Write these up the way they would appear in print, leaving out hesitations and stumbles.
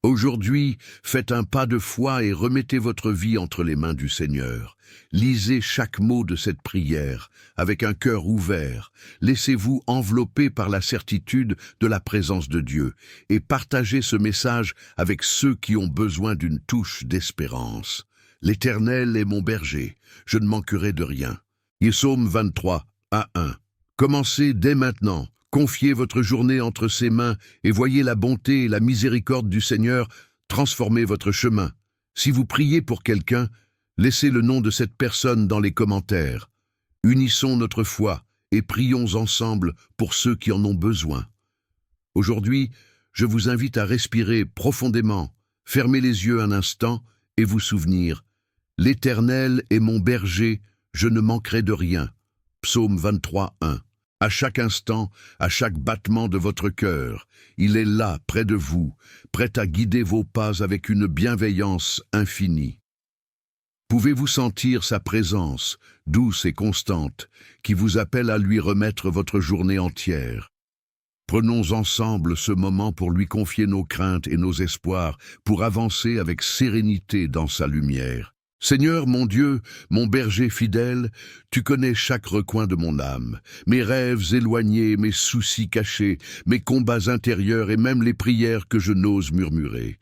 Aujourd'hui, faites un pas de foi et remettez votre vie entre les mains du Seigneur. Lisez chaque mot de cette prière avec un cœur ouvert. Laissez-vous envelopper par la certitude de la présence de Dieu et partagez ce message avec ceux qui ont besoin d'une touche d'espérance. L'Éternel est mon berger, je ne manquerai de rien. Psaume 23, à 1. Commencez dès maintenant. Confiez votre journée entre ses mains et voyez la bonté et la miséricorde du Seigneur transformer votre chemin. Si vous priez pour quelqu'un, laissez le nom de cette personne dans les commentaires. Unissons notre foi et prions ensemble pour ceux qui en ont besoin. Aujourd'hui, je vous invite à respirer profondément, fermer les yeux un instant et vous souvenir. L'Éternel est mon berger, je ne manquerai de rien. Psaume 23, 1. À chaque instant, à chaque battement de votre cœur, il est là, près de vous, prêt à guider vos pas avec une bienveillance infinie. Pouvez-vous sentir sa présence, douce et constante, qui vous appelle à lui remettre votre journée entière? Prenons ensemble ce moment pour lui confier nos craintes et nos espoirs, pour avancer avec sérénité dans sa lumière. Seigneur mon Dieu, mon berger fidèle, tu connais chaque recoin de mon âme, mes rêves éloignés, mes soucis cachés, mes combats intérieurs et même les prières que je n'ose murmurer.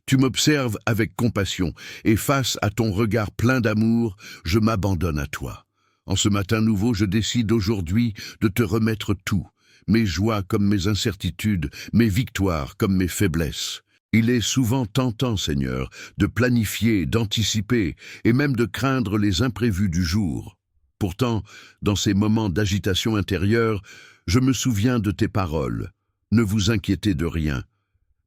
Tu m'observes avec compassion et face à ton regard plein d'amour, je m'abandonne à toi. En ce matin nouveau, je décide aujourd'hui de te remettre tout, mes joies comme mes incertitudes, mes victoires comme mes faiblesses. Il est souvent tentant, Seigneur, de planifier, d'anticiper et même de craindre les imprévus du jour. Pourtant, dans ces moments d'agitation intérieure, je me souviens de tes paroles. Ne vous inquiétez de rien,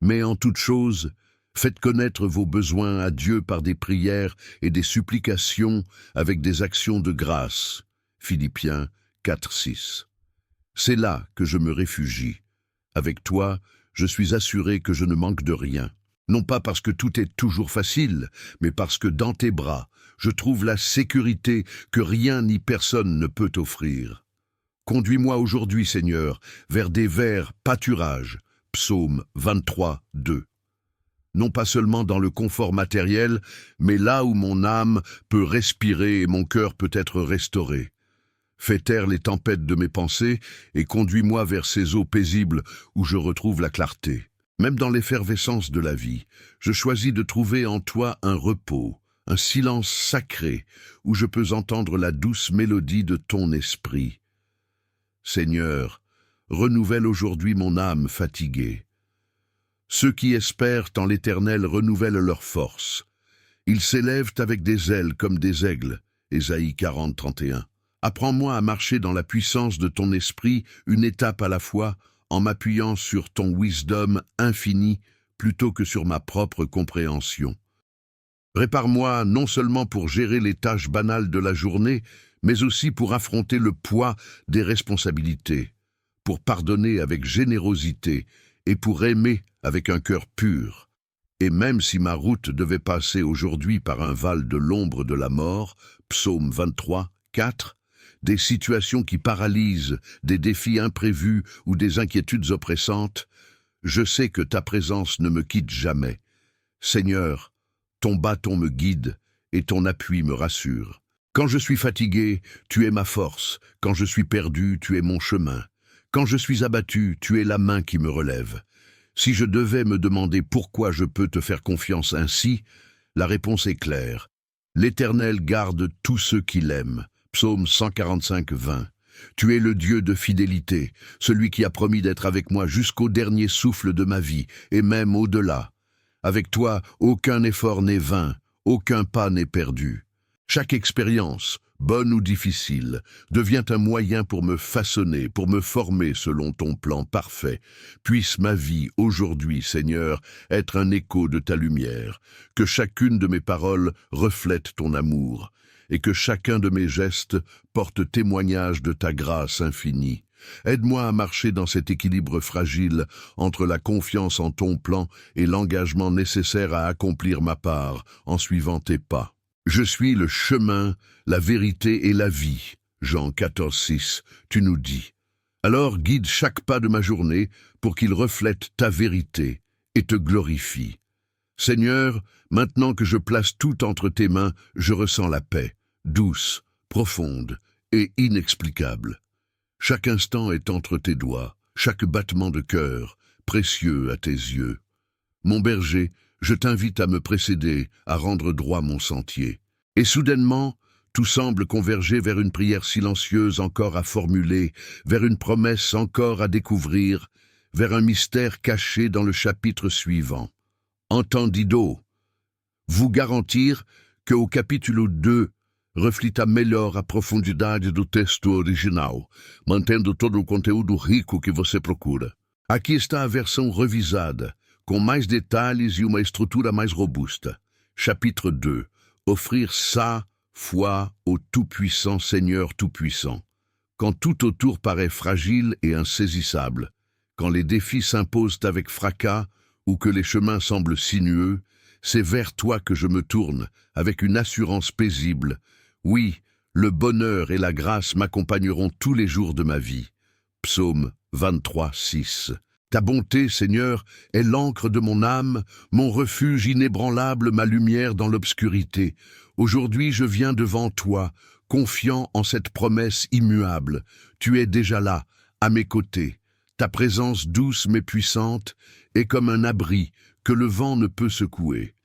mais en toute chose, faites connaître vos besoins à Dieu par des prières et des supplications avec des actions de grâce. Philippiens 4, 6. C'est là que je me réfugie. Avec toi, je suis assuré que je ne manque de rien. Non pas parce que tout est toujours facile, mais parce que dans tes bras, je trouve la sécurité que rien ni personne ne peut offrir. Conduis-moi aujourd'hui, Seigneur, vers des verts pâturages. Psaume 23, 2. Non pas seulement dans le confort matériel, mais là où mon âme peut respirer et mon cœur peut être restauré. Fais taire les tempêtes de mes pensées et conduis-moi vers ces eaux paisibles où je retrouve la clarté. Même dans l'effervescence de la vie, je choisis de trouver en toi un repos, un silence sacré où je peux entendre la douce mélodie de ton esprit. Seigneur, renouvelle aujourd'hui mon âme fatiguée. Ceux qui espèrent en l'Éternel renouvellent leur force. Ils s'élèvent avec des ailes comme des aigles. Ésaïe 40, 31. Apprends-moi à marcher dans la puissance de ton esprit, une étape à la fois, en m'appuyant sur ton wisdom infini plutôt que sur ma propre compréhension. Répare-moi non seulement pour gérer les tâches banales de la journée, mais aussi pour affronter le poids des responsabilités, pour pardonner avec générosité et pour aimer avec un cœur pur. Et même si ma route devait passer aujourd'hui par un val de l'ombre de la mort, Psaume 23, 4, des situations qui paralysent, des défis imprévus ou des inquiétudes oppressantes, je sais que ta présence ne me quitte jamais. Seigneur, ton bâton me guide et ton appui me rassure. Quand je suis fatigué, tu es ma force. Quand je suis perdu, tu es mon chemin. Quand je suis abattu, tu es la main qui me relève. Si je devais me demander pourquoi je peux te faire confiance ainsi, la réponse est claire. L'Éternel garde tous ceux qui l'aiment. Psaume 145, 20. Tu es le Dieu de fidélité, celui qui a promis d'être avec moi jusqu'au dernier souffle de ma vie, et même au-delà. Avec toi, aucun effort n'est vain, aucun pas n'est perdu. Chaque expérience, bonne ou difficile, devient un moyen pour me façonner, pour me former selon ton plan parfait. Puisse ma vie aujourd'hui, Seigneur, être un écho de ta lumière, que chacune de mes paroles reflète ton amour, et que chacun de mes gestes porte témoignage de ta grâce infinie. Aide-moi à marcher dans cet équilibre fragile entre la confiance en ton plan et l'engagement nécessaire à accomplir ma part en suivant tes pas. Je suis le chemin, la vérité et la vie. Jean 14, 6, tu nous dis. Alors guide chaque pas de ma journée pour qu'il reflète ta vérité et te glorifie. Seigneur, maintenant que je place tout entre tes mains, je ressens la paix, douce, profonde et inexplicable. Chaque instant est entre tes doigts, chaque battement de cœur, précieux à tes yeux. Mon berger, je t'invite à me précéder, à rendre droit mon sentier. Et soudainement, tout semble converger vers une prière silencieuse encore à formuler, vers une promesse encore à découvrir, vers un mystère caché dans le chapitre suivant. Entendido, vous garantir que o capítulo 2 reflita melhor a profundidade do texto original, mantendo todo o conteúdo rico que você procura. Aqui está a versão revisada, com mais detalhes e uma estrutura mais robusta. Chapitre 2. Offrir sa foi au Tout-Puissant Seigneur Tout-Puissant. Quand tout autour paraît fragile et insaisissable, quand les défis s'imposent avec fracas ou que les chemins semblent sinueux, c'est vers toi que je me tourne, avec une assurance paisible. Oui, le bonheur et la grâce m'accompagneront tous les jours de ma vie. Psaume 23, 6. Ta bonté, Seigneur, est l'encre de mon âme, mon refuge inébranlable, ma lumière dans l'obscurité. Aujourd'hui, je viens devant toi, confiant en cette promesse immuable. Tu es déjà là, à mes côtés. Ta présence douce mais puissante est comme un abri que le vent ne peut secouer.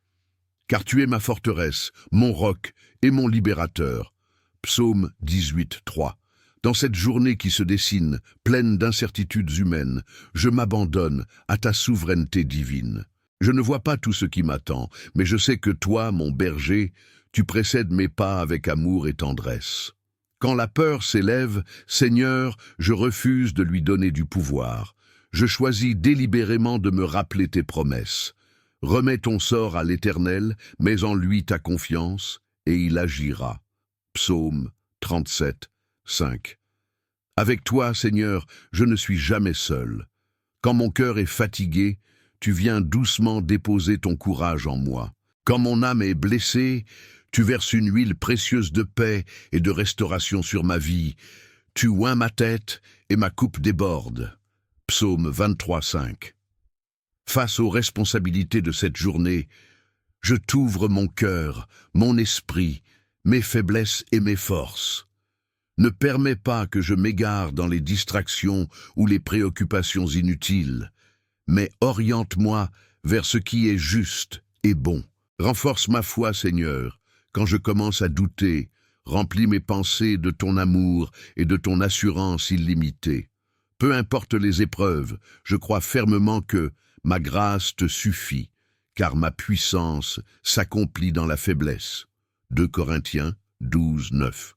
Car tu es ma forteresse, mon roc et mon libérateur. Psaume 18, 3. Dans cette journée qui se dessine, pleine d'incertitudes humaines, je m'abandonne à ta souveraineté divine. Je ne vois pas tout ce qui m'attend, mais je sais que toi, mon berger, tu précèdes mes pas avec amour et tendresse. Quand la peur s'élève, Seigneur, je refuse de lui donner du pouvoir. Je choisis délibérément de me rappeler tes promesses. Remets ton sort à l'Éternel, mets en lui ta confiance, et il agira. Psaume 37, 5. Avec toi, Seigneur, je ne suis jamais seul. Quand mon cœur est fatigué, tu viens doucement déposer ton courage en moi. Quand mon âme est blessée, tu verses une huile précieuse de paix et de restauration sur ma vie. Tu oins ma tête et ma coupe déborde. Psaume 23, 5. Face aux responsabilités de cette journée, je t'ouvre mon cœur, mon esprit, mes faiblesses et mes forces. Ne permets pas que je m'égare dans les distractions ou les préoccupations inutiles, mais oriente-moi vers ce qui est juste et bon. Renforce ma foi, Seigneur, quand je commence à douter. Remplis mes pensées de ton amour et de ton assurance illimitée. Peu importe les épreuves, je crois fermement que ma grâce te suffit, car ma puissance s'accomplit dans la faiblesse. 2 Corinthiens 12, 9.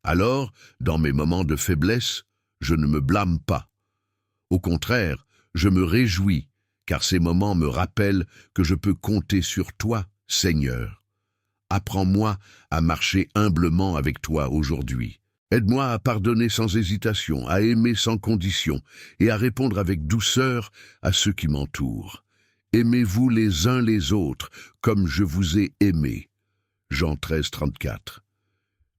Alors, dans mes moments de faiblesse, je ne me blâme pas. Au contraire, je me réjouis, car ces moments me rappellent que je peux compter sur toi, Seigneur. Apprends-moi à marcher humblement avec toi aujourd'hui. Aide-moi à pardonner sans hésitation, à aimer sans condition et à répondre avec douceur à ceux qui m'entourent. Aimez-vous les uns les autres comme je vous ai aimé. Jean 13, 34.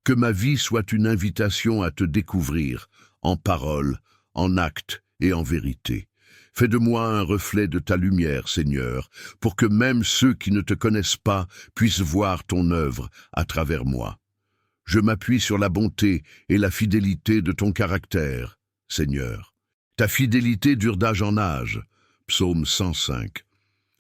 Que ma vie soit une invitation à te découvrir, en parole, en acte et en vérité. Fais de moi un reflet de ta lumière, Seigneur, pour que même ceux qui ne te connaissent pas puissent voir ton œuvre à travers moi. Je m'appuie sur la bonté et la fidélité de ton caractère, Seigneur. Ta fidélité dure d'âge en âge. Psaume 105.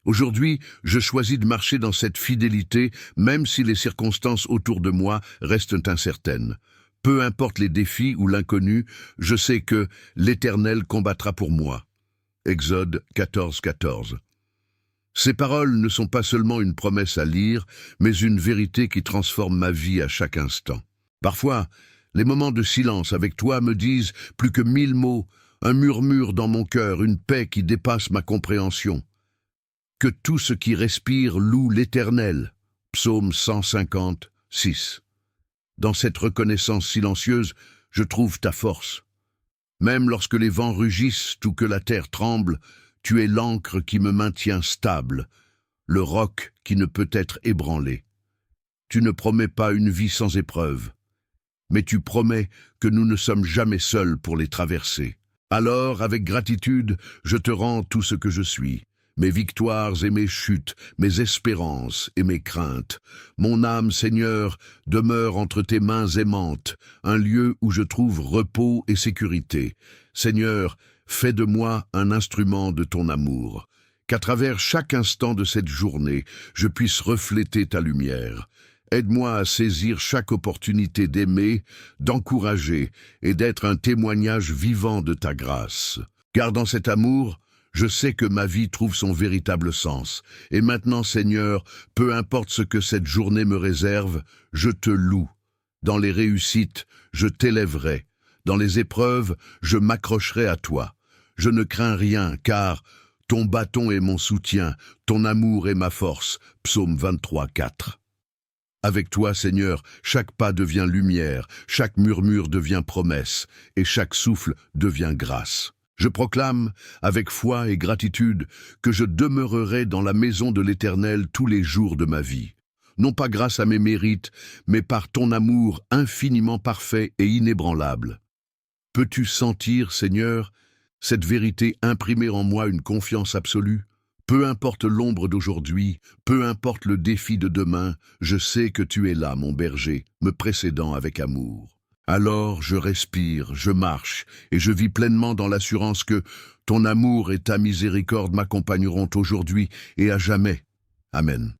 Aujourd'hui, je choisis de marcher dans cette fidélité, même si les circonstances autour de moi restent incertaines. Peu importe les défis ou l'inconnu, je sais que l'Éternel combattra pour moi. Exode 14, 14. Ces paroles ne sont pas seulement une promesse à lire, mais une vérité qui transforme ma vie à chaque instant. Parfois, les moments de silence avec toi me disent plus que 1000 mots, un murmure dans mon cœur, une paix qui dépasse ma compréhension. Que tout ce qui respire loue l'Éternel. Psaume 150, 6. Dans cette reconnaissance silencieuse, je trouve ta force. Même lorsque les vents rugissent ou que la terre tremble, tu es l'ancre qui me maintient stable, le roc qui ne peut être ébranlé. Tu ne promets pas une vie sans épreuve, mais tu promets que nous ne sommes jamais seuls pour les traverser. Alors, avec gratitude, je te rends tout ce que je suis, mes victoires et mes chutes, mes espérances et mes craintes. Mon âme, Seigneur, demeure entre tes mains aimantes, un lieu où je trouve repos et sécurité. Seigneur, fais de moi un instrument de ton amour, qu'à travers chaque instant de cette journée, je puisse refléter ta lumière. Aide-moi à saisir chaque opportunité d'aimer, d'encourager et d'être un témoignage vivant de ta grâce. Gardant cet amour, je sais que ma vie trouve son véritable sens. Et maintenant, Seigneur, peu importe ce que cette journée me réserve, je te loue. Dans les réussites, je t'élèverai. Dans les épreuves, je m'accrocherai à toi. Je ne crains rien, car ton bâton est mon soutien, ton amour est ma force. Psaume 23, 4. Avec toi, Seigneur, chaque pas devient lumière, chaque murmure devient promesse, et chaque souffle devient grâce. Je proclame, avec foi et gratitude, que je demeurerai dans la maison de l'Éternel tous les jours de ma vie. Non pas grâce à mes mérites, mais par ton amour infiniment parfait et inébranlable. Peux-tu sentir, Seigneur, cette vérité imprimer en moi une confiance absolue? Peu importe l'ombre d'aujourd'hui, peu importe le défi de demain, je sais que tu es là, mon berger, me précédant avec amour. Alors je respire, je marche, et je vis pleinement dans l'assurance que ton amour et ta miséricorde m'accompagneront aujourd'hui et à jamais. Amen.